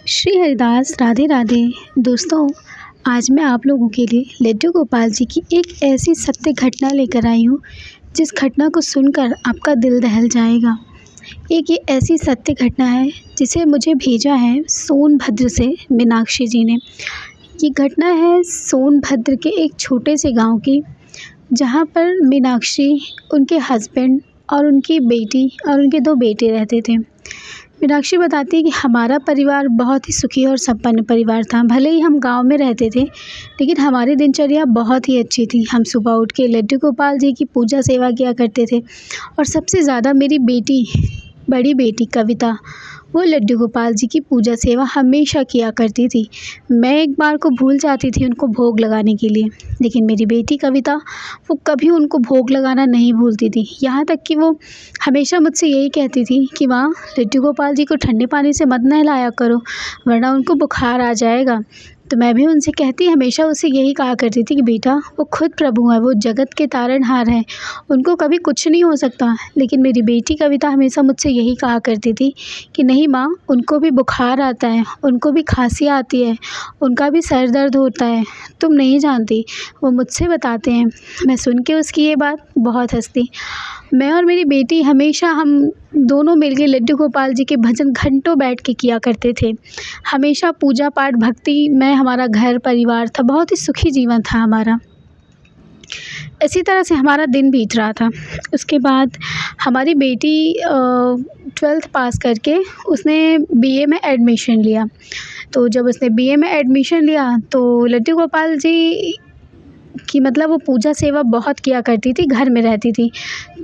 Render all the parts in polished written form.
श्री हरिदास राधे राधे। दोस्तों, आज मैं आप लोगों के लिए लड्डू गोपाल जी की एक ऐसी सत्य घटना लेकर आई हूँ जिस घटना को सुनकर आपका दिल दहल जाएगा। एक ये ऐसी सत्य घटना है जिसे मुझे भेजा है सोनभद्र से मीनाक्षी जी ने। ये घटना है सोनभद्र के एक छोटे से गांव की, जहाँ पर मीनाक्षी, उनके हस्बैंड और उनकी बेटी और उनके 2 बेटे रहते थे। मीनाक्षी बताती है कि हमारा परिवार बहुत ही सुखी और संपन्न परिवार था। भले ही हम गांव में रहते थे, लेकिन हमारी दिनचर्या बहुत ही अच्छी थी। हम सुबह उठ के लड्डू गोपाल जी की पूजा सेवा किया करते थे, और सबसे ज़्यादा मेरी बेटी, बड़ी बेटी कविता, वो लड्डू गोपाल जी की पूजा सेवा हमेशा किया करती थी। मैं एक बार को भूल जाती थी उनको भोग लगाने के लिए, लेकिन मेरी बेटी कविता, वो कभी उनको भोग लगाना नहीं भूलती थी। यहाँ तक कि वो हमेशा मुझसे यही कहती थी कि माँ, लड्डू गोपाल जी को ठंडे पानी से मत नहलाया करो, वरना उनको बुखार आ जाएगा। तो मैं भी उनसे कहती, हमेशा उसे यही कहा करती थी कि बेटा, वो खुद प्रभु हैं, वो जगत के तारनहार हैं, उनको कभी कुछ नहीं हो सकता। लेकिन मेरी बेटी कविता हमेशा मुझसे यही कहा करती थी कि नहीं माँ, उनको भी बुखार आता है, उनको भी खांसी आती है, उनका भी सर दर्द होता है, तुम नहीं जानती, वो मुझसे बताते हैं। मैं सुन के उसकी ये बात बहुत हंसती। मैं और मेरी बेटी हमेशा, हम दोनों मिलके लड्डू गोपाल जी के भजन घंटों बैठ के किया करते थे। हमेशा पूजा पाठ भक्ति में हमारा घर परिवार था, बहुत ही सुखी जीवन था हमारा। इसी तरह से हमारा दिन बीत रहा था। उसके बाद हमारी बेटी 12th पास करके उसने बीए में एडमिशन लिया। तो जब उसने बीए में एडमिशन लिया तो लड्डू गोपाल जी कि मतलब वो पूजा सेवा बहुत किया करती थी, घर में रहती थी।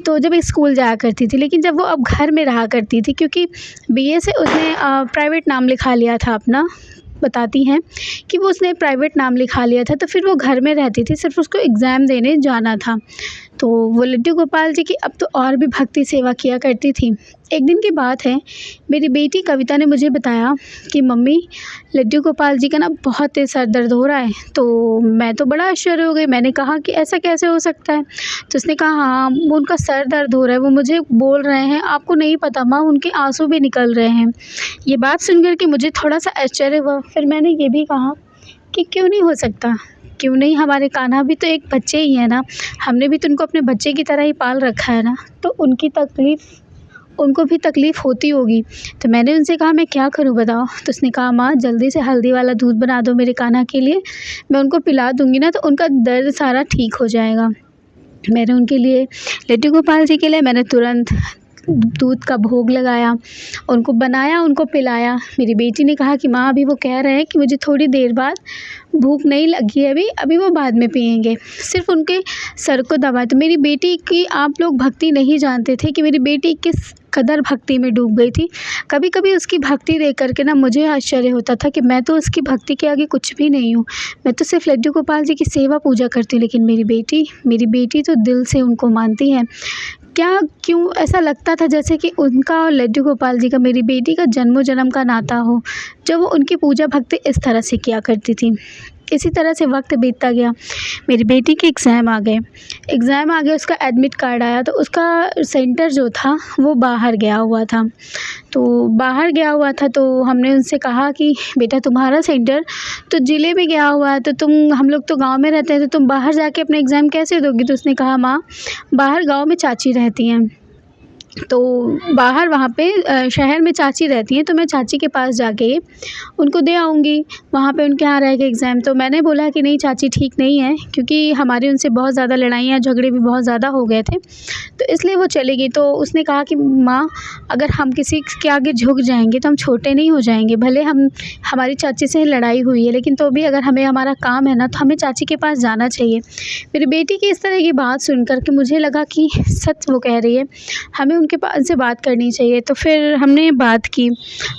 तो जब स्कूल जाया करती थी, लेकिन जब वो अब घर में रहा करती थी, क्योंकि बीए से उसने प्राइवेट नाम लिखा लिया था अपना। बताती हैं कि वो उसने प्राइवेट नाम लिखा लिया था, तो फिर वो घर में रहती थी, सिर्फ उसको एग्ज़ाम देने जाना था। तो वो लड्डू गोपाल जी की अब तो और भी भक्ति सेवा किया करती थी। एक दिन की बात है, मेरी बेटी कविता ने मुझे बताया कि मम्मी, लड्डू गोपाल जी का ना बहुत तेज़ सर दर्द हो रहा है। तो मैं तो बड़ा आश्चर्य हो गई। मैंने कहा कि ऐसा कैसे हो सकता है? तो उसने कहा हाँ, वो उनका सर दर्द हो रहा है, वो मुझे बोल रहे हैं, आपको नहीं पता माँ, उनके आंसू भी निकल रहे हैं। ये बात सुन कर के मुझे थोड़ा सा आश्चर्य हुआ। फिर मैंने ये भी कहा कि क्यों नहीं हो सकता, क्यों नहीं, हमारे कान्हा भी तो एक बच्चे ही हैं ना, हमने भी तो उनको अपने बच्चे की तरह ही पाल रखा है ना, तो उनको भी तकलीफ़ होती होगी। तो मैंने उनसे कहा मैं क्या करूं बताओ? तो उसने कहा माँ, जल्दी से हल्दी वाला दूध बना दो मेरे कान्हा के लिए, मैं उनको पिला दूंगी ना, तो उनका दर्द सारा ठीक हो जाएगा। मैंने उनके लिए, लड्डू गोपाल जी के लिए, मैंने तुरंत दूध का भोग लगाया, उनको बनाया, उनको पिलाया। मेरी बेटी ने कहा कि माँ, अभी वो कह रहे हैं कि मुझे थोड़ी देर बाद भूख नहीं लगी है, अभी वो बाद में पिएंगे, सिर्फ उनके सर को दबाए। तो मेरी बेटी की आप लोग भक्ति नहीं जानते थे कि मेरी बेटी किस कदर भक्ति में डूब गई थी। कभी कभी उसकी भक्ति देख करके ना मुझे आश्चर्य होता था कि मैं तो उसकी भक्ति के आगे कुछ भी नहीं हूँ, मैं तो सिर्फ लड्डू गोपाल जी की सेवा पूजा करती हूँ। लेकिन मेरी बेटी तो दिल से उनको मानती है। क्या, क्यों ऐसा लगता था जैसे कि उनका और लड्डू गोपाल जी का, मेरी बेटी का जन्मों जन्म का नाता हो, जब वो उनकी पूजा भक्ति इस तरह से किया करती थी। इसी तरह से वक्त बीतता गया। मेरी बेटी के एग्ज़ाम आ गए, उसका एडमिट कार्ड आया, तो उसका सेंटर जो था वो बाहर गया हुआ था। तो हमने उनसे कहा कि बेटा, तुम्हारा सेंटर तो ज़िले में गया हुआ है, तो हम लोग तो गांव में रहते हैं, तो तुम बाहर जाके अपना एग्ज़ाम कैसे दोगी? तो उसने कहा माँ, बाहर गांव में चाची रहती हैं, तो बाहर वहाँ पे शहर में चाची रहती हैं, तो मैं चाची के पास जाके उनको दे आऊँगी, वहाँ पे उनके यहाँ रह के एग्ज़ाम। तो मैंने बोला कि नहीं चाची, ठीक नहीं है, क्योंकि हमारी उनसे बहुत ज़्यादा लड़ाइयाँ झगड़े भी बहुत ज़्यादा हो गए थे, तो इसलिए वो चली गई। तो उसने कहा कि माँ, अगर हम किसी के आगे झुक जाएंगे तो हम छोटे नहीं हो जाएंगे। भले हमारी चाची से लड़ाई हुई है, लेकिन तो भी अगर हमें हमारा काम है ना, तो हमें चाची के पास जाना चाहिए। मेरी बेटी की इस तरह की बात सुन कर के मुझे लगा कि सच वो कह रही है, हमें उनके पास से बात करनी चाहिए। तो फिर हमने बात की,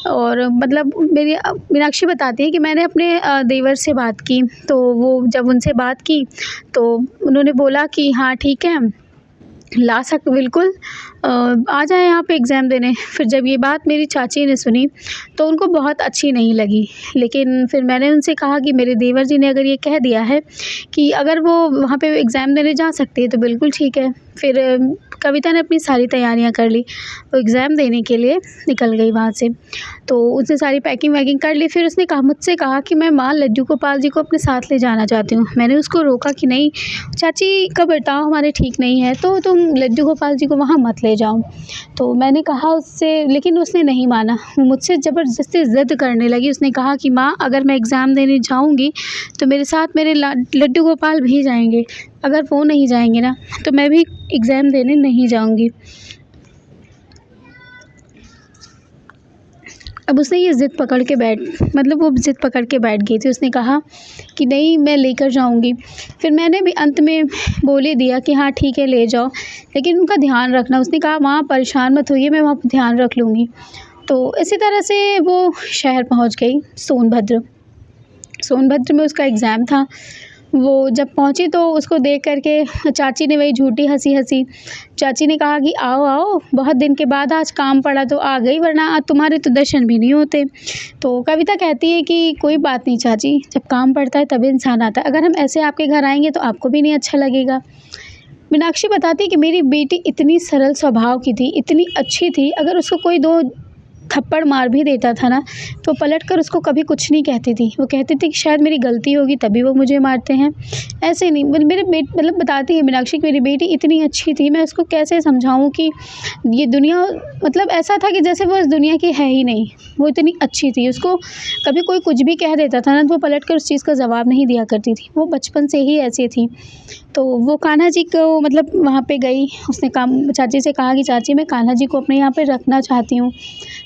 और मतलब मेरी मीनाक्षी बताती है कि मैंने अपने देवर से बात की। तो वो जब उनसे बात की तो उन्होंने बोला कि हाँ ठीक है, बिल्कुल आ जाए यहाँ पे एग्ज़ाम देने। फिर जब ये बात मेरी चाची ने सुनी तो उनको बहुत अच्छी नहीं लगी, लेकिन फिर मैंने उनसे कहा कि मेरे देवर जी ने अगर ये कह दिया है कि अगर वो वहाँ पे एग्ज़ाम देने जा सकती है, तो बिल्कुल ठीक है, फिर कविता ने अपनी सारी तैयारियां कर ली, वो एग्ज़ाम देने के लिए निकल गई वहाँ से। तो उसने सारी पैकिंग वैकिंग कर ली। फिर उसने मुझसे कहा कि मैं माँ लड्डू गोपाल जी को अपने साथ ले जाना चाहती हूँ। मैंने उसको रोका कि नहीं चाची का बर्ताव हमारे ठीक नहीं है, तो तुम लड्डू गोपाल जी को वहाँ मत ले जाओ। तो मैंने कहा उससे, लेकिन उसने नहीं माना, वो मुझसे ज़बरदस्ती ज़िद करने लगी। उसने कहा कि माँ अगर मैं एग्ज़ाम देने जाऊँगी तो मेरे साथ मेरे लड्डू गोपाल भी जाएंगे, अगर वो नहीं जाएंगे ना तो मैं भी एग्ज़ाम देने नहीं जाऊँगी। अब उसने ये ज़िद पकड़ के वो ज़िद पकड़ के बैठ गई थी। उसने कहा कि नहीं मैं लेकर जाऊँगी। फिर मैंने भी अंत में बोल ही दिया कि हाँ ठीक है ले जाओ, लेकिन उनका ध्यान रखना। उसने कहा माँ परेशान मत होइए, मैं वहाँ पर ध्यान रख लूँगी। तो इसी तरह से वो शहर पहुँच गई सोनभद्र में उसका एग्ज़ाम था। वो जब पहुँची तो उसको देख कर के चाची ने वही झूठी हँसी हँसी। चाची ने कहा कि आओ आओ, बहुत दिन के बाद आज काम पड़ा तो आ गई, वरना आज तुम्हारे तो दर्शन भी नहीं होते। तो कविता कहती है कि कोई बात नहीं चाची, जब काम पड़ता है तभी इंसान आता है, अगर हम ऐसे आपके घर आएंगे तो आपको भी नहीं अच्छा लगेगा। मीनाक्षी बताती है कि मेरी बेटी इतनी सरल स्वभाव की थी, इतनी अच्छी थी, अगर उसको कोई दो थप्पड़ मार भी देता था ना तो पलटकर उसको कभी कुछ नहीं कहती थी। वो कहती थी कि शायद मेरी गलती होगी तभी वो मुझे मारते हैं, ऐसे नहीं। मतलब बताती है मीनाक्षी कि मेरी बेटी इतनी अच्छी थी, मैं उसको कैसे समझाऊं कि ये दुनिया, मतलब ऐसा था कि जैसे वो इस दुनिया की है ही नहीं। वो इतनी अच्छी थी, उसको कभी कोई कुछ भी कह देता था ना तो वो पलटकर उस चीज़ का जवाब नहीं दिया करती थी। वो बचपन से ही ऐसी थी। तो वो कान्हा जी को मतलब वहाँ पे गई, उसने चाची से कहा कि चाची मैं कान्हा जी को अपने यहाँ पे रखना चाहती हूँ।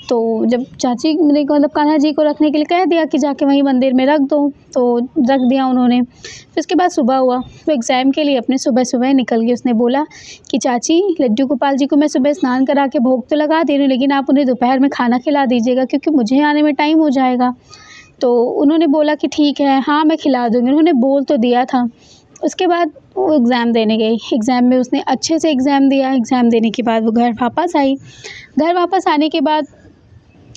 तो जब चाची ने मतलब कान्हा जी को रखने के लिए कह दिया कि जाके वहीं मंदिर में रख दो, तो रख दिया उन्होंने। फिर उसके बाद सुबह हुआ, वो एग्ज़ाम के लिए अपने सुबह सुबह निकल गई। उसने बोला कि चाची लड्डू गोपाल जी को मैं सुबह स्नान करा के भोग तो लगा दे रही हूँ, लेकिन आप उन्हें दोपहर में खाना खिला दीजिएगा क्योंकि मुझे आने में टाइम हो जाएगा। तो उन्होंने बोला कि ठीक है, हाँ मैं खिला दूँगी। उन्होंने बोल तो दिया था। उसके बाद वो एग्ज़ाम देने गई। एग्ज़ाम में उसने अच्छे से एग्ज़ाम दिया। एग्ज़ाम देने के बाद वो घर वापस आई। घर वापस आने के बाद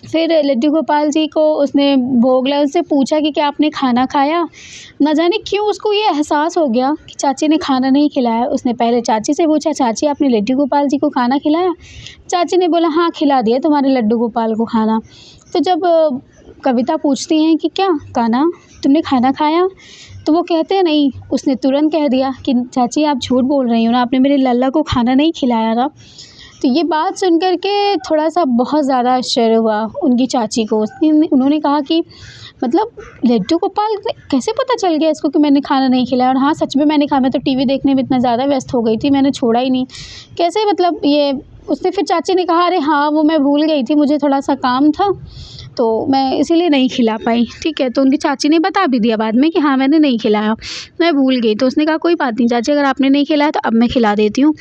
फिर लड्डू गोपाल जी को उसने भोग लगाया। उससे पूछा कि क्या आपने खाना खाया? ना जाने क्यों उसको ये एहसास हो गया कि चाची ने खाना नहीं खिलाया। उसने पहले चाची से पूछा, चाची आपने लड्डू गोपाल जी को खाना खिलाया? चाची ने बोला हाँ खिला दिया तुम्हारे लड्डू गोपाल को खाना। तो जब कविता पूछती हैं कि क्या कान्हा तुमने खाना खाया? तो वो कहते हैं नहीं। उसने तुरंत कह दिया कि चाची आप झूठ बोल रही हो ना, आपने मेरे लल्ला को खाना नहीं खिलाया ना। तो ये बात सुन कर के थोड़ा-सा बहुत ज़्यादा आश्चर्य हुआ उनकी चाची को। उन्होंने कहा कि मतलब लड्डू गोपाल को कैसे पता चल गया इसको कि मैंने खाना नहीं खिलाया? और हाँ, सच में मैंने खाया, मैं तो टीवी देखने में इतना ज़्यादा व्यस्त हो गई थी, मैंने छोड़ा ही नहीं। कैसे मतलब ये? उसने फिर चाची ने कहा अरे हाँ, वो मैं भूल गई थी, मुझे थोड़ा-सा काम था, तो मैं इसीलिए नहीं खिला पाई। ठीक है, तो उनकी चाची ने बता भी दिया बाद में कि हाँ, मैंने नहीं खिलाया, मैं भूल गई। तो उसने कहा कोई बात नहीं चाची, अगर आपने नहीं खिलाया तो अब मैं खिला देती हूँ।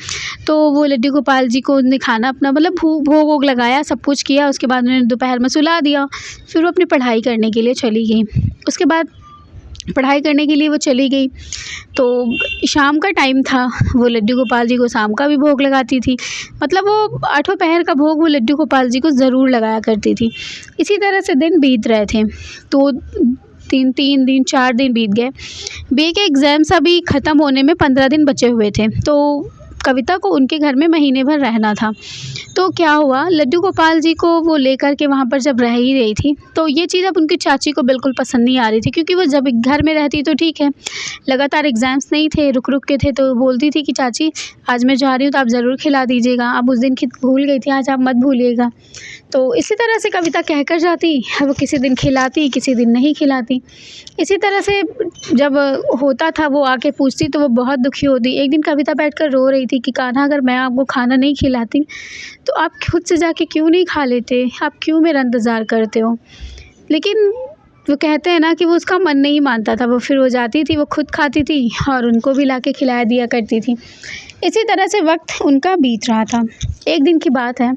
तो वो लड्डू गोपाल जी को उन्होंने खाना अपना मतलब भोग वोग लगाया, सब कुछ किया। उसके बाद उन्होंने दोपहर में सुला दिया। फिर वो अपनी पढ़ाई करने के लिए चली गई। उसके बाद पढ़ाई करने के लिए वो चली गई तो शाम का टाइम था। वो लड्डू गोपाल जी को शाम का भी भोग लगाती थी, मतलब वो आठों पहर का भोग वो लड्डू गोपाल जी को ज़रूर लगाया करती थी। इसी तरह से दिन बीत रहे थे। तो 3 दिन 4 दिन बीत गए। बीए के एग्ज़ाम्स अभी ख़त्म होने में 15 दिन बचे हुए थे। तो कविता को उनके घर में महीने भर रहना था। तो क्या हुआ, लड्डू गोपाल जी को वो लेकर के वहाँ पर जब रह ही रही थी तो ये चीज़ अब उनकी चाची को बिल्कुल पसंद नहीं आ रही थी, क्योंकि वो जब घर में रहती तो ठीक है, लगातार एग्ज़ाम्स नहीं थे, रुक रुक के थे, तो बोलती थी कि चाची आज मैं जा रही हूँ तो आप ज़रूर खिला दीजिएगा, आप उस दिन भूल गई थी, आज आप मत भूलिएगा। तो इसी तरह से कविता कह कर जाती, वो किसी दिन खिलाती, किसी दिन नहीं खिलाती। इसी तरह से जब होता था वो आके पूछती तो वो बहुत दुखी होती। एक दिन कविता बैठकर रो रही थी कि कान्हा अगर मैं आपको खाना नहीं खिलाती तो आप खुद से जाके क्यों नहीं खा लेते, आप क्यों मेरा इंतज़ार करते हो? लेकिन वो कहते हैं ना कि वो उसका मन नहीं मानता था। वो फिर वो जाती थी, वो खुद खाती थी और उनको भी लाके खिलाया दिया करती थी। इसी तरह से वक्त उनका बीत रहा था। एक दिन की बात है,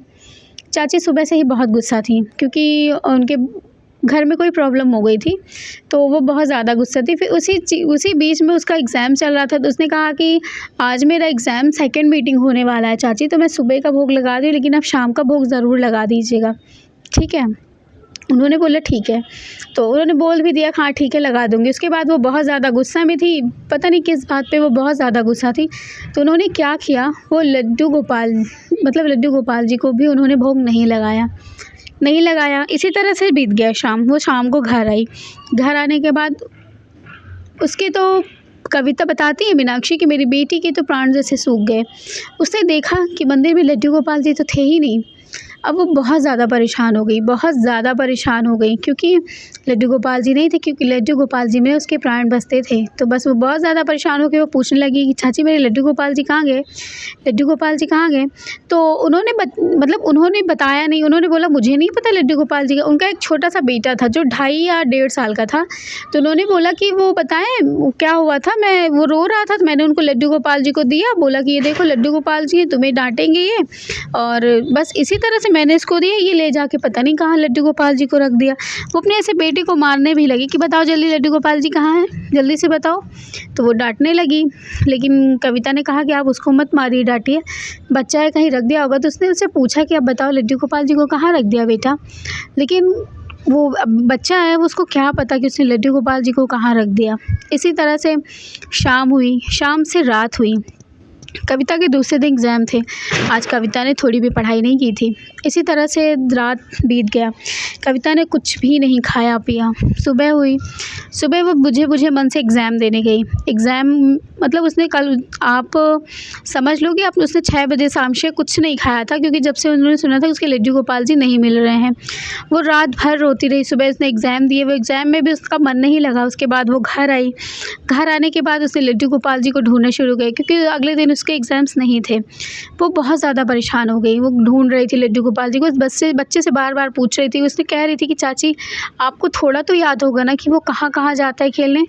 चाची सुबह से ही बहुत गुस्सा थी क्योंकि उनके घर में कोई प्रॉब्लम हो गई थी, तो वो बहुत ज़्यादा गुस्सा थी। फिर उसी बीच में उसका एग्ज़ाम चल रहा था, तो उसने कहा कि आज मेरा एग्ज़ाम सेकंड मीटिंग होने वाला है चाची, तो मैं सुबह का भोग लगा दूँ लेकिन आप शाम का भोग ज़रूर लगा दीजिएगा, ठीक है? उन्होंने बोला ठीक है, तो उन्होंने बोल भी दिया हाँ ठीक है लगा दूँगी। उसके बाद वो बहुत ज़्यादा गुस्सा में थी, पता नहीं किस बात पे वो बहुत ज़्यादा गुस्सा थी। तो उन्होंने क्या किया, वो लड्डू गोपाल जी को भी उन्होंने भोग नहीं लगाया। इसी तरह से बीत गया शाम। वो शाम को घर आई। घर आने के बाद उसके तो कविता बताती है मीनाक्षी कि मेरी बेटी के तो प्राण जैसे सूख गए। उसने देखा कि मंदिर में लड्डू गोपाल जी तो थे ही नहीं। अब वो बहुत ज़्यादा परेशान हो गई, बहुत ज़्यादा परेशान हो गई, क्योंकि लड्डू गोपाल जी नहीं थे, क्योंकि लड्डू गोपाल जी में उसके प्राण बसते थे। तो बस वो बहुत ज़्यादा परेशान हो के वो पूछने लगी कि चाची मेरे लड्डू गोपाल जी कहाँ गए? लड्डू गोपाल जी कहाँ गए? तो उन्होंने बताया नहीं। उन्होंने बोला मुझे नहीं पता लड्डू गोपाल जी का। उनका एक छोटा-सा बेटा था जो 2.5 या 1.5 साल का था। तो उन्होंने बोला कि वो बताएँ क्या हुआ था? वो रो रहा था तो मैंने उनको लड्डू गोपाल जी को दिया, बोला कि ये देखो लड्डू गोपाल जी हैं, तुम्हें डाँटेंगे ये। और बस इसी तरह से मैंने इसको दिया, ये ले जाके पता नहीं कहाँ लड्डू गोपाल जी को रख दिया। वो अपने ऐसे बेटे को मारने भी लगी कि बताओ जल्दी लड्डू गोपाल जी कहाँ हैं? जल्दी से बताओ। तो वो डाँटने लगी, लेकिन कविता ने कहा कि आप उसको मत मारिए, डाँटिए, बच्चा है कहीं रख दिया होगा। तो उसने उससे पूछा कि अब बताओ लड्डू गोपाल जी को कहाँ रख दिया बेटा? लेकिन वो अब बच्चा है, वो उसको क्या पता कि उसने लड्डू गोपाल जी को कहाँ रख दिया। इसी तरह से शाम हुई, शाम से रात हुई। कविता के दूसरे दिन एग्ज़ाम थे। आज कविता ने थोड़ी भी पढ़ाई नहीं की थी। इसी तरह से रात बीत गया। कविता ने कुछ भी नहीं खाया पिया। सुबह हुई। सुबह वो बुझे-बुझे मन से एग्ज़ाम देने गई। एग्ज़ाम मतलब उसने कल आप समझ लो कि आप उसने 6 बजे शाम से कुछ नहीं खाया था, क्योंकि जब से उन्होंने सुना था उसके लड्डू गोपाल जी नहीं मिल रहे हैं। वो रात भर रोती रही। सुबह उसने एग्ज़ाम दिए, वो एग्ज़ाम में भी उसका मन नहीं लगा। उसके बाद वो घर आई। घर आने के बाद उसने लड्डू गोपाल जी को ढूँढना शुरू किया, क्योंकि अगले दिन उसके एग्ज़ाम्स नहीं थे। वो बहुत ज़्यादा परेशान हो गई। वो ढूँढ रही थी लड्डू गोपाल जी को। उस बच्चे से बार-बार पूछ रही थी। उसने कह रही थी कि चाची आपको थोड़ा तो याद होगा ना कि वो कहाँ-कहाँ जाता है खेलने?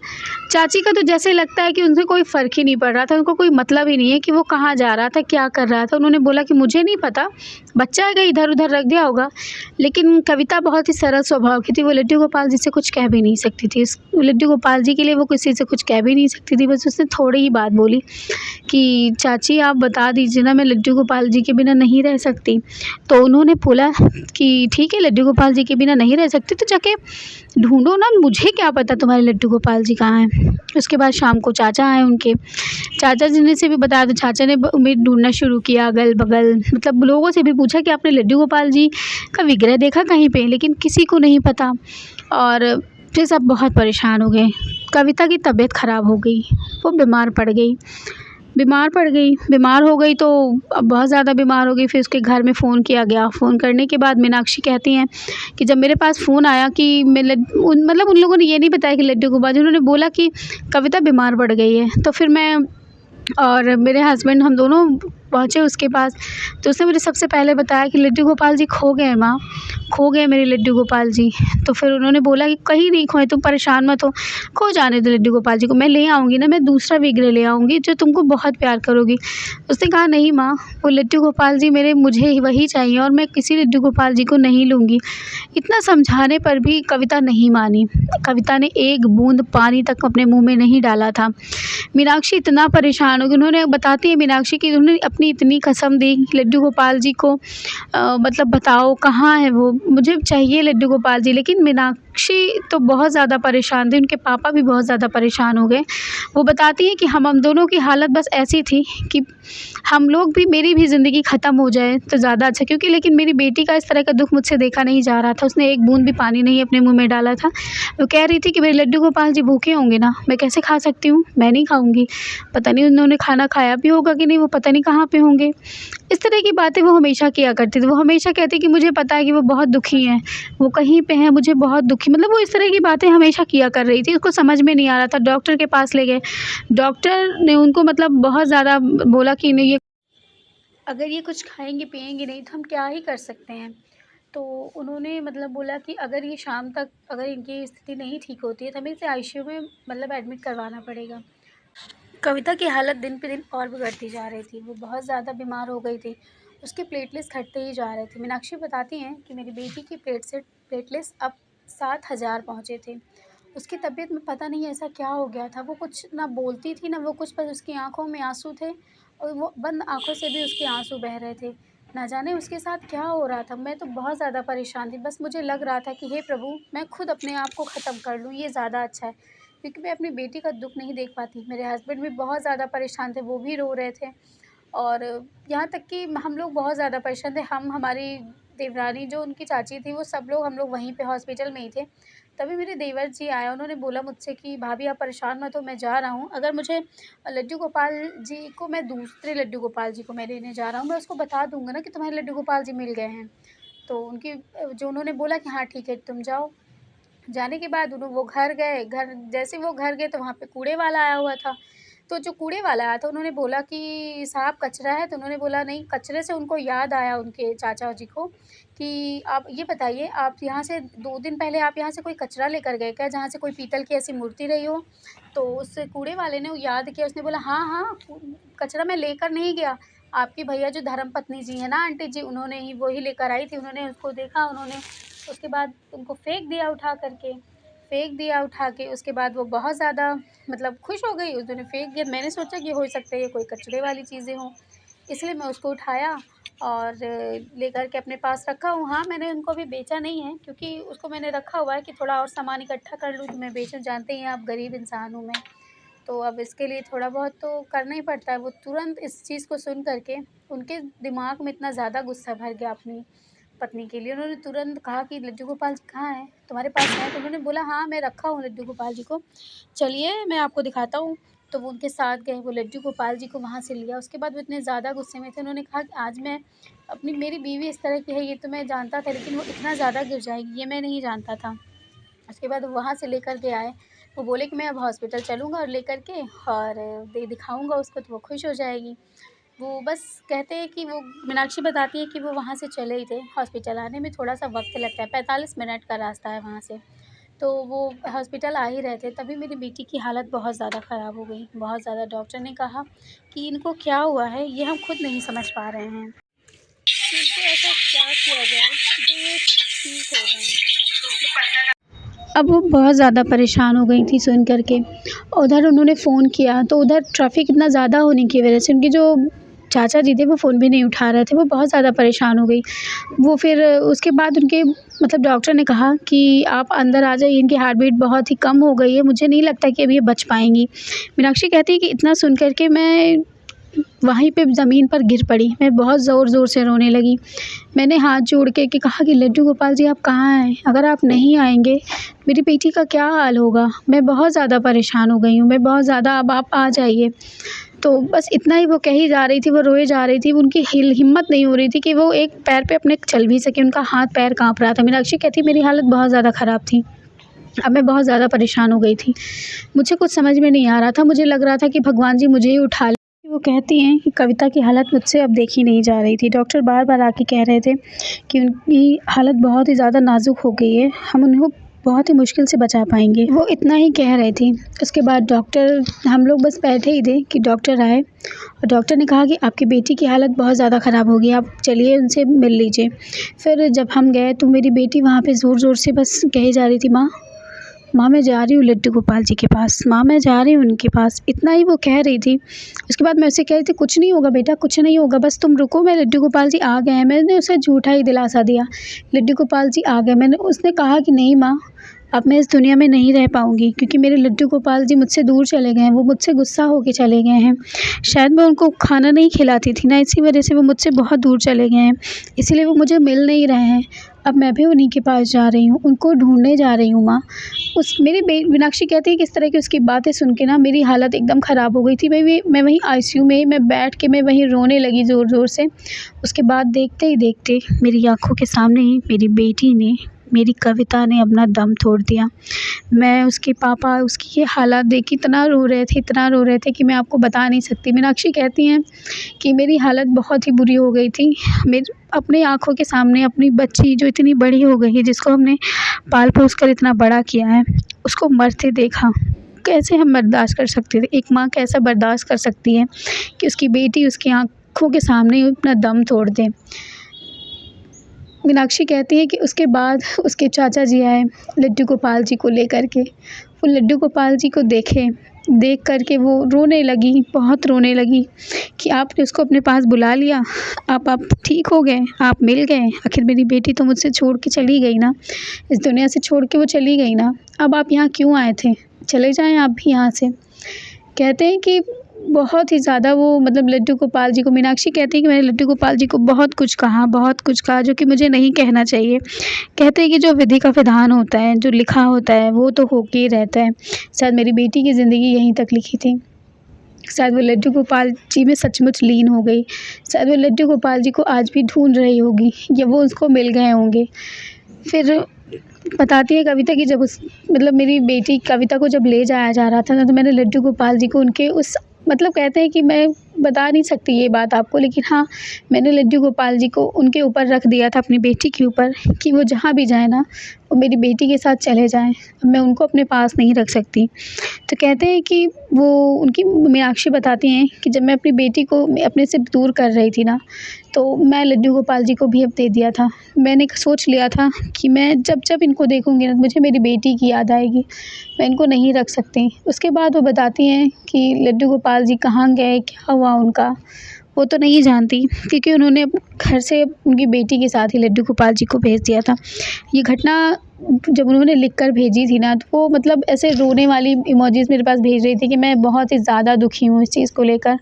चाची का तो जैसे लगता है कि उनसे कोई फ़र्क ही नहीं पड़ रहा था। उनको कोई मतलब ही नहीं है कि वो कहाँ जा रहा था, क्या कर रहा था। उन्होंने बोला कि मुझे नहीं पता, बच्चा है कहीं इधर-उधर रख दिया होगा। लेकिन कविता बहुत ही सरल स्वभाव की थी। वो लड्डू गोपाल जी से कुछ कह भी नहीं सकती थी। लड्डू गोपाल जी के लिए वो किसी से कुछ कह भी नहीं सकती थी। बस उसने थोड़ी ही बात बोली कि चाची आप बता दीजिए ना, मैं लड्डू गोपाल जी के बिना नहीं रह सकती। तो उन्होंने बोला कि ठीक है लड्डू गोपाल जी के बिना नहीं रह सकती तो जाके ढूँढो ना, मुझे क्या पता तुम्हारे लड्डू गोपाल जी कहाँ हैं। उसके बाद शाम को चाचा आए उनके। चाचा जी ने से भी बताया तो चाचा ने उन्हें ढूँढना शुरू किया अगल-बगल, मतलब लोगों से भी पूछा कि आपने लड्डू गोपाल जी का विग्रह देखा कहीं पे? लेकिन किसी को नहीं पता। और फिर सब बहुत परेशान हो गए। कविता की तबीयत ख़राब हो गई। वो बीमार हो गई तो अब बहुत ज़्यादा बीमार हो गई। फिर उसके घर में फ़ोन किया गया। फ़ोन करने के बाद मीनाक्षी कहती हैं कि जब मेरे पास फ़ोन आया कि उन लोगों ने ये नहीं बताया कि लड्डू गोपाल जी, उन्होंने बोला कि कविता बीमार पड़ गई है। तो फिर मैं और मेरे हस्बैंड हम दोनों पहुँचे उसके पास। तो उसने मुझे सबसे पहले बताया कि लड्डू गोपाल जी खो गए माँ, खो गए मेरे लड्डू गोपाल जी। तो फिर उन्होंने बोला कि कहीं नहीं खोए, तुम परेशान मत हो, खो जाने दो लड्डू गोपाल जी को, मैं ले आऊँगी ना, मैं दूसरा विग्रह ले आऊँगी जो तुमको बहुत प्यार करोगी। उसने कहा नहीं माँ, वो लड्डू गोपाल जी मुझे वही चाहिए और मैं किसी लड्डू गोपाल जी को नहीं लूँगी। इतना समझाने पर भी कविता नहीं मानी। कविता ने एक बूँद पानी तक अपने मुँह में नहीं डाला था। मीनाक्षी इतना परेशान हो गई। उन्होंने बताती है मीनाक्षी कि उन्होंने अपनी इतनी कसम दी लड्डू गोपाल जी को मतलब बताओ कहाँ है वो, मुझे चाहिए लड्डू गोपाल जी। लेकिन मीनाक्षी तो बहुत ज़्यादा परेशान थी। उनके पापा भी बहुत ज़्यादा परेशान हो गए। वो बताती है कि हम दोनों की हालत बस ऐसी थी कि हम लोग भी, मेरी भी ज़िंदगी ख़त्म हो जाए तो ज़्यादा अच्छा, क्योंकि लेकिन मेरी बेटी का इस तरह का दुःख मुझसे देखा नहीं जा रहा था। उसने एक बूँद भी पानी नहीं अपने मुँह में डाला था। वो कह रही थी कि मेरे लड्डू गोपाल जी भूखे होंगे ना, मैं कैसे खा सकती हूँ? मैं नहीं खाऊँगी। पता नहीं उन्होंने खाना खाया भी होगा कि नहीं, वो पता नहीं कहाँ पे होंगे। इस तरह की बातें वो हमेशा किया करती थी। वो हमेशा कहती कि मुझे पता है कि वो बहुत दुखी हैं, वो कहीं पे हैं, मुझे बहुत दुखी, मतलब वो इस तरह की बातें हमेशा किया कर रही थी। उसको समझ में नहीं आ रहा था। डॉक्टर के पास ले गए। डॉक्टर ने उनको मतलब बहुत ज़्यादा बोला कि नहीं, ये अगर ये कुछ खाएँगे पिएँगे नहीं तो हम क्या ही कर सकते हैं। तो उन्होंने मतलब बोला कि अगर ये शाम तक अगर इनकी स्थिति नहीं ठीक होती है तो हमें इसे आईसीयू में मतलब एडमिट करवाना पड़ेगा। कविता की हालत दिन पे दिन और बिगड़ती जा रही थी। वो बहुत ज़्यादा बीमार हो गई थी। उसके प्लेटलेट्स घटते ही जा रहे थे। मीनाक्षी बताती हैं कि मेरी बेटी की प्लेटलेट्स अब 7,000 पहुँचे थे। उसकी तबीयत में पता नहीं ऐसा क्या हो गया था। वो कुछ ना बोलती थी ना वो कुछ, बस उसकी आँखों में आँसू थे और वो बंद आँखों से भी उसके आँसू बह रहे थे। ना जाने उसके साथ क्या हो रहा था। मैं तो बहुत ज़्यादा परेशान थी। बस मुझे लग रहा था कि हे प्रभु, मैं खुद अपने आप को ख़त्म कर लूँ, ये ज़्यादा अच्छा है। क्योंकि मैं अपनी बेटी का दुःख नहीं देख पाती। मेरे हस्बैंड भी बहुत ज़्यादा परेशान थे, वो भी रो रहे थे। और यहाँ तक कि हम लोग बहुत ज़्यादा परेशान थे। हमारी देवरानी जो उनकी चाची थी, वो सब लोग हम लोग वहीं पे हॉस्पिटल में ही थे। तभी मेरे देवर जी आए, उन्होंने बोला मुझसे कि भाभी आप परेशान मत हो, मैं जा रहा हूँ। अगर मुझे लड्डू गोपाल जी को, मैं दूसरे लड्डू गोपाल जी को मैं लेने जा रहा हूँ, मैं उसको बता दूँगा ना कि तुम्हारे लड्डू गोपाल जी मिल गए हैं। तो उनकी जो उन्होंने बोला कि हाँ ठीक है, तुम जाओ। जाने के बाद वो घर गए। घर जैसे वो घर गए तो वहाँ पे कूड़े वाला आया हुआ था। तो जो कूड़े वाला आया था, उन्होंने बोला कि साहब कचरा है? तो उन्होंने बोला नहीं। कचरे से उनको याद आया, उनके चाचा जी को, कि आप ये बताइए, आप यहाँ से 2 दिन पहले आप यहाँ से कोई कचरा लेकर गए क्या, जहाँ से कोई पीतल की ऐसी मूर्ति रही हो? तो उस कूड़े वाले ने याद किया, उसने बोला हाँ, हाँ, कचरा मैं लेकर नहीं गया। आपकी भैया जो धर्मपत्नी जी हैं ना आंटी जी, उन्होंने ही वो ही लेकर आई थी। उन्होंने उसको देखा, उन्होंने उसके बाद उनको फेंक दिया उठा कर के। फेंक दिया उठा के, उसके बाद वो बहुत ज़्यादा मतलब खुश हो गई, उन्होंने फेंक दिया। मैंने सोचा कि हो सकता है ये कोई कचरे वाली चीज़ें हों, इसलिए मैं उसको उठाया और लेकर के अपने पास रखा हूँ। हाँ, मैंने उनको अभी बेचा नहीं है, क्योंकि उसको मैंने रखा हुआ है कि थोड़ा और सामान इकट्ठा कर लूँ तो मैं बेचूँ। जानते ही हैं आप, गरीब इंसान हूँ मैं, तो अब इसके लिए थोड़ा बहुत तो करना ही पड़ता है। वो तुरंत इस चीज़ को सुन कर के, उनके दिमाग में इतना ज़्यादा गुस्सा भर गया अपनी पत्नी के लिए। उन्होंने तुरंत कहा कि लड्डू गोपाल जी कहाँ हैं? तुम्हारे पास हैं? तो उन्होंने बोला हाँ, मैं रखा हूँ लड्डू गोपाल जी को, चलिए मैं आपको दिखाता हूँ। तो वो उनके साथ गए, वो लड्डू गोपाल जी को वहाँ से लिया। उसके बाद वो इतने ज़्यादा गुस्से में थे, उन्होंने कहा कि आज मैं मेरी बीवी इस तरह की है ये तो मैं जानता था, लेकिन वो इतना ज़्यादा गिर जाएगी ये मैं नहीं जानता था। उसके बाद वो वहाँ से लेकर के आए। वो बोले कि मैं अब हॉस्पिटल चलूँगा और लेकर के और दिखाऊँगा उसको, तो वो खुश हो जाएगी। वो बस कहते हैं कि वो मीनाक्षी बताती है कि वो वहाँ से चले ही थे। हॉस्पिटल आने में थोड़ा-सा वक़्त लगता है, 45 मिनट का रास्ता है वहाँ से। तो वो हॉस्पिटल आ ही रहे थे, तभी मेरी बेटी की हालत बहुत ज़्यादा ख़राब हो गई, बहुत ज़्यादा। डॉक्टर ने कहा कि इनको क्या हुआ है, ये हम खुद नहीं समझ पा रहे हैं। कि इनको ऐसा क्या किया जाए जो ये ठीक हो जाएँ। अब वो बहुत ज़्यादा परेशान हो गई थी सुन कर के। उधर उन्होंने फ़ोन किया तो उधर ट्रैफ़िक इतना ज़्यादा होने की वजह से उनके जो चाचा जी थे वो फ़ोन भी नहीं उठा रहे थे। वो बहुत ज़्यादा परेशान हो गई। वो फिर उसके बाद उनके मतलब डॉक्टर ने कहा कि आप अंदर आ जाइए, इनकी हार्ट बीट बहुत ही कम हो गई है, मुझे नहीं लगता कि अब ये बच पाएँगी। मीनाक्षी कहती है कि इतना सुन कर के मैं वहीं पे ज़मीन पर गिर पड़ी। मैं बहुत ज़ोर-ज़ोर से रोने लगी। मैंने हाथ जोड़ के कहा कि लड्डू गोपाल जी आप कहाँ हैं? अगर आप नहीं आएँगे, मेरी बेटी का क्या हाल होगा? मैं बहुत ज़्यादा परेशान हो गई हूँ, मैं बहुत ज़्यादा, अब आप आ जाइए। तो बस इतना ही वो कही जा रही थी, वो रोए जा रही थी। उनकी हिम्मत नहीं हो रही थी कि वो एक पैर पे अपने चल भी सकें, उनका हाथ-पैर काँप रहा था। मीनाक्षी कहती मेरी हालत बहुत ज़्यादा ख़राब थी। अब मैं बहुत ज़्यादा परेशान हो गई थी। मुझे कुछ समझ में नहीं आ रहा था, मुझे लग रहा था कि भगवान जी मुझे ही उठा लें। वो कहती हैं कि कविता की हालत मुझसे अब देखी नहीं जा रही थी। डॉक्टर बार-बार आके कह रहे थे कि उनकी हालत बहुत ही ज़्यादा नाज़ुक हो गई है, हम उन्हें बहुत ही मुश्किल से बचा पाएँगे। वो इतना ही कह रही थी। उसके बाद हम लोग बस बैठे ही थे कि डॉक्टर आए और डॉक्टर ने कहा कि आपकी बेटी की हालत बहुत ज़्यादा ख़राब हो गई है, आप चलिए उनसे मिल लीजिए। फिर जब हम गए तो मेरी बेटी वहाँ पे ज़ोर-ज़ोर से बस कही जा रही थी, माँ मैं जा रही हूँ लड्डू गोपाल जी के पास, माँ मैं जा रही हूँ उनके पास, इतना ही वो कह रही थी। उसके बाद मैं उससे कह रही थी कुछ नहीं होगा बेटा, कुछ नहीं होगा, बस तुम रुको, मैं लड्डू गोपाल जी आ गए हैं। मैंने उसे झूठा ही दिलासा दिया, लड्डू गोपाल जी आ गए। उसने कहा कि नहीं माँ, अब मैं इस दुनिया में नहीं रह पाऊँगी, क्योंकि मेरे लड्डू गोपाल जी मुझसे दूर चले गए हैं, वो मुझसे गुस्सा होके चले गए हैं। शायद मैं उनको खाना नहीं खिलाती थी ना, इसी वजह से वो मुझसे बहुत दूर चले गए हैं, इसीलिए वो मुझे मिल नहीं रहे हैं। अब मैं भी उन्हीं के पास जा रही हूँ, उनको ढूँढने जा रही हूँ माँ। मीनाक्षी कहती है कि इस तरह की उसकी बातें सुन के ना मेरी हालत एकदम ख़राब हो गई थी। मैं वहीं आईसीयू में मैं बैठ के मैं वहीं रोने लगी ज़ोर-ज़ोर से। उसके बाद देखते ही देखते मेरी आँखों के सामने ही मेरी बेटी ने, मेरी कविता ने अपना दम तोड़ दिया। मैं उसके पापा उसकी ये हालात देख के इतना रो रहे थे कि मैं आपको बता नहीं सकती। मीनाक्षी कहती हैं कि मेरी हालत बहुत ही बुरी हो गई थी। अपनी आँखों के सामने अपनी बच्ची जो इतनी बड़ी हो गई है, जिसको हमने पाल-पोस कर इतना बड़ा किया है, उसको मरते देखा। कैसे हम बर्दाश्त कर सकते थे? एक माँ कैसा बर्दाश्त कर सकती है कि उसकी बेटी उसकी आँखों के सामने अपना दम तोड़ दे। मीनाक्षी कहती है कि उसके बाद उसके चाचा जी आए लड्डू गोपाल जी को लेकर के। वो लड्डू गोपाल जी को देखे देख कर के वो रोने लगी, बहुत रोने लगी कि आपने उसको अपने पास बुला लिया, आप ठीक हो गए, आप मिल गए। आखिर मेरी बेटी तो मुझसे छोड़ के चली गई ना, इस दुनिया से छोड़ के वो चली गई ना, अब आप यहाँ क्यों आए थे? चले जाएँ आप भी यहाँ से। कहते हैं कि बहुत ही ज़्यादा वो मतलब लड्डू गोपाल जी को, मीनाक्षी कहती है कि मैंने लड्डू गोपाल जी को बहुत कुछ कहा जो कि मुझे नहीं कहना चाहिए। कहते हैं कि जो विधि का विधान होता है, जो लिखा होता है वो तो होके ही रहता है। शायद मेरी बेटी की ज़िंदगी यहीं तक लिखी थी। शायद वो लड्डू गोपाल जी में सचमुच लीन हो गई। शायद वो लड्डू गोपाल जी को आज भी ढूँढ रही होगी या वो उसको मिल गए होंगे। फिर बताती है कविता कि जब उस मतलब मेरी बेटी कविता को जब ले जाया जा रहा था ना, तो मैंने लड्डू गोपाल जी को उनके उस मतलब कहते हैं कि मैं बता नहीं सकती ये बात आपको, लेकिन हाँ, मैंने लड्डू गोपाल जी को उनके ऊपर रख दिया था, अपनी बेटी के ऊपर, कि वो जहाँ भी जाए ना, वो मेरी बेटी के साथ चले जाएँ। अब मैं उनको अपने पास नहीं रख सकती। तो कहते हैं कि वो उनकी मीनाक्षी बताती हैं कि जब मैं अपनी बेटी को अपने से दूर कर रही थी ना, तो मैं लड्डू गोपाल जी को भी अब दे दिया था। मैंने सोच लिया था कि मैं जब इनको देखूँगी ना, मुझे मेरी बेटी की याद आएगी, मैं इनको नहीं रख सकती। उसके बाद वो बताती हैं कि लड्डू गोपाल जी कहाँ गए, क्या हुआ उनका, वो तो नहीं जानती, क्योंकि उन्होंने घर से उनकी बेटी के साथ ही लड्डू गोपाल जी को भेज दिया था। ये घटना जब उन्होंने लिख कर भेजी थी ना, तो वो मतलब ऐसे रोने वाली इमोजीज़ मेरे पास भेज रही थी कि मैं बहुत ही ज़्यादा दुखी हूँ इस चीज़ को लेकर।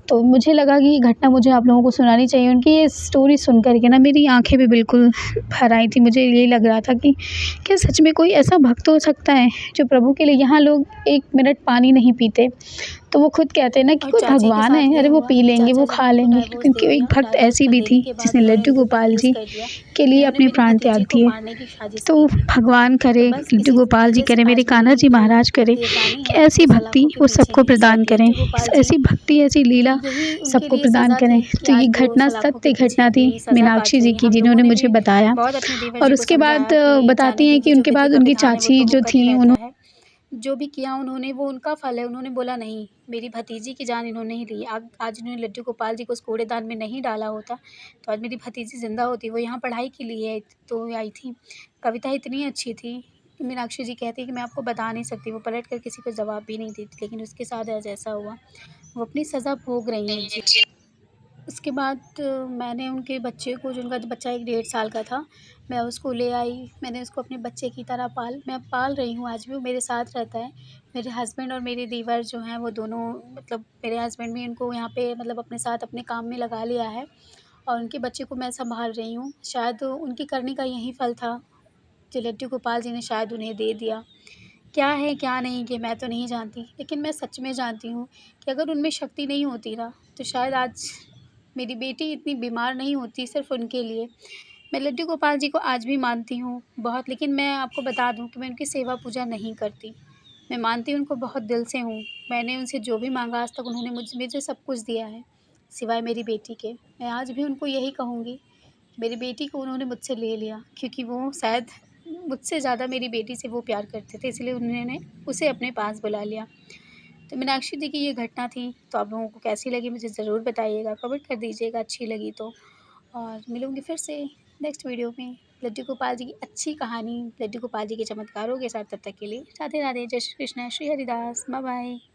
तो मुझे लगा कि ये घटना मुझे आप लोगों को सुनानी चाहिए। उनकी ये स्टोरी सुन कर के ना मेरी आँखें भी बिल्कुल भर आई थी। मुझे यही लग रहा था कि क्या सच में कोई ऐसा भक्त हो सकता है जो प्रभु के लिए, यहाँ लोग 1 मिनट पानी नहीं पीते, तो वो खुद कहते हैं ना कि और कोई चाची के भगवान साथ है, ये अरे वो हुआ पी कि लेंगे, चाचा वो जब खा उनको लेंगे। डाइवोर्स लेकिन दे एक दिया, भक्त डाइवोर्स ऐसी कर भी देने थी के बाद जिसने जो है लड्डू इनको गोपाल डाइवोर्स जी कर दिया। के लिए इन्होंने अपने मेरी प्राण त्याग भतीजी को दिए। मारने की साजिश तो की थी। भगवान करे, तो बस लड्डू इसी गोपाल जी वजह से करे, मेरे आज मेरी कान्हा जी जो महाराज करे देवरानी कि है ऐसी वो भक्ति सलाखों के वो पीछे सबको हैं। प्रदान शायद करें, लड्डू गोपाल जी ऐसी भक्ति, ऐसी की लीला यही उनके सबको लिए प्रदान सज़ा करें। थी कि तो ये आज वो घटना सलाखों के सत्य पीछे घटना थी अपनी सज़ा काट मीनाक्षी जी रही हैं। की, हम लोगों जिन्होंने ने मुझे भी बताया। बहुत अपने देवर और जी को उसके बाद समझाया कि जाने बताती हैं कि दीजिए, जो उनके विधि बाद का उनकी विधान है वो चाची तो जो होकर ही थीं रहता उन्हों है। जो भी किया उन्होंने वो उनका फल है। उन्होंने बोला नहीं, मेरी भतीजी की जान इन्होंने ही ली। आज इन्होंने लड्डू गोपाल जी को उस कूड़ेदान में नहीं डाला होता, तो आज मेरी भतीजी ज़िंदा होती। वो यहाँ पढ़ाई के लिए तो आई थी। कविता इतनी अच्छी थी कि मीनाक्षी जी कहती है कि मैं आपको बता नहीं सकती। वो पलट कर किसी को जवाब भी नहीं देती, लेकिन उसके साथ आज ऐसा हुआ। वो अपनी सज़ा भोग रही हैं। उसके बाद मैंने उनके बच्चे को, जो उनका बच्चा 1 डेढ़ साल का था, मैं उसको ले आई। मैंने उसको अपने बच्चे की तरह मैं पाल रही हूँ, आज भी वो मेरे साथ रहता है। मेरे हस्बैंड और मेरे देवर जो हैं वो दोनों, मतलब मेरे हस्बैंड भी उनको यहाँ पे मतलब अपने साथ अपने काम में लगा लिया है, और उनके बच्चे को मैं सँभाल रही हूँ। शायद उनकी करनी का यही फल था, जो लड्डू गोपाल जी ने शायद उन्हें दे दिया। क्या है क्या नहीं ये मैं तो नहीं जानती, लेकिन मैं सच में जानती हूँ कि अगर उनमें शक्ति नहीं होती ना, तो शायद आज मेरी बेटी इतनी बीमार नहीं होती सिर्फ़ उनके लिए। मैं लड्डू गोपाल जी को आज भी मानती हूँ बहुत, लेकिन मैं आपको बता दूँ कि मैं उनकी सेवा पूजा नहीं करती। मैं मानती उनको बहुत दिल से हूँ। मैंने उनसे जो भी माँगा आज तक उन्होंने मुझे सब कुछ दिया है, सिवाय मेरी बेटी के। मैं आज भी उनको यही कहूँगी, मेरी बेटी को उन्होंने मुझसे ले लिया, क्योंकि वो शायद मुझसे ज़्यादा मेरी बेटी से वो प्यार करते थे, इसलिए उन्होंने उसे अपने पास बुला लिया। तो मीनाक्षी जी की ये घटना थी, तो आप लोगों को कैसी लगी मुझे ज़रूर बताइएगा, कमेंट कर दीजिएगा अच्छी लगी तो। और मिलूँगी फिर से नेक्स्ट वीडियो में लड्डू गोपाल जी की अच्छी कहानी, लड्डू गोपाल जी के चमत्कारों के साथ। तब तक के लिए राधे राधे, जय श्री कृष्ण, श्री हरिदास, बाय बाय।